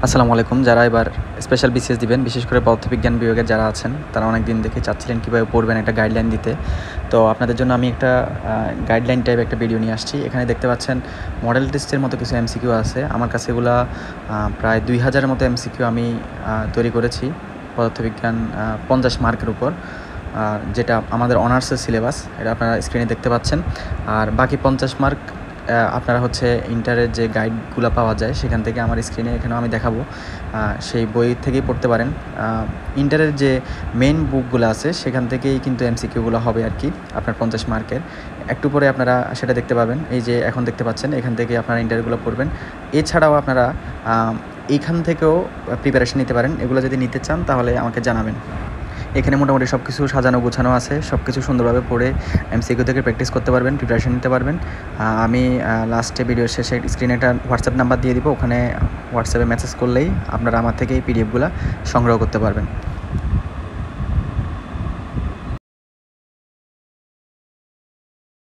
আসসালামু আলাইকুম। যারা এবার স্পেশাল বিসিএস দিবেন, বিশেষ করে পদার্থবিজ্ঞান বিভাগের যারা আছেন, তারা অনেক দিন দেখে চাচ্ছিলেন কীভাবে পড়বেন, একটা গাইডলাইন দিতে। তো আপনাদের জন্য আমি একটা গাইডলাইন টাইপ একটা ভিডিও নিয়ে আসছি। এখানে দেখতে পাচ্ছেন মডেল টেস্টের মতো কিছু এমসিকিউ আছে। আমার কাছে এগুলা প্রায় 2000-এর মতো এমসিকিউ আমি তৈরি করেছি পদার্থবিজ্ঞান 50 মার্কের উপর, যেটা আমাদের অনার্সের সিলেবাস। এটা আপনারা স্ক্রিনে দেখতে পাচ্ছেন। আর বাকি 50 মার্ক আপনারা হচ্ছে ইন্টারের যে গাইডগুলো পাওয়া যায় সেখান থেকে আমার স্ক্রিনে এখানেও আমি দেখাবো, সেই বই থেকেই পড়তে পারেন। ইন্টারের যে মেইন বুকগুলো আছে সেখান থেকেই কিন্তু এমসিকিউগুলো হবে আর কি, আপনার 50 মার্কের। একটু পরে আপনারা সেটা দেখতে পাবেন। এই যে এখন দেখতে পাচ্ছেন, এখান থেকে আপনারা ইন্টারগুলো পড়বেন। এছাড়াও আপনারা এইখান থেকেও প্রিপারেশন নিতে পারেন। এগুলো যদি নিতে চান তাহলে আমাকে জানাবেন। এখানে মোটামুটি সব কিছু সাজানো গোছানো আছে, সব কিছু সুন্দরভাবে পড়ে এমসিকিউ থেকে প্র্যাকটিস করতে পারবেন, প্রিপারেশন নিতে পারবেন। আমি লাস্টে ভিডিওর শেষে স্ক্রিনে একটা হোয়াটসঅ্যাপ নাম্বার দিয়ে দিব, ওখানে হোয়াটসঅ্যাপে মেসেজ করলেই আপনারা আমার থেকে এই পিডিএফগুলো সংগ্রহ করতে পারবেন।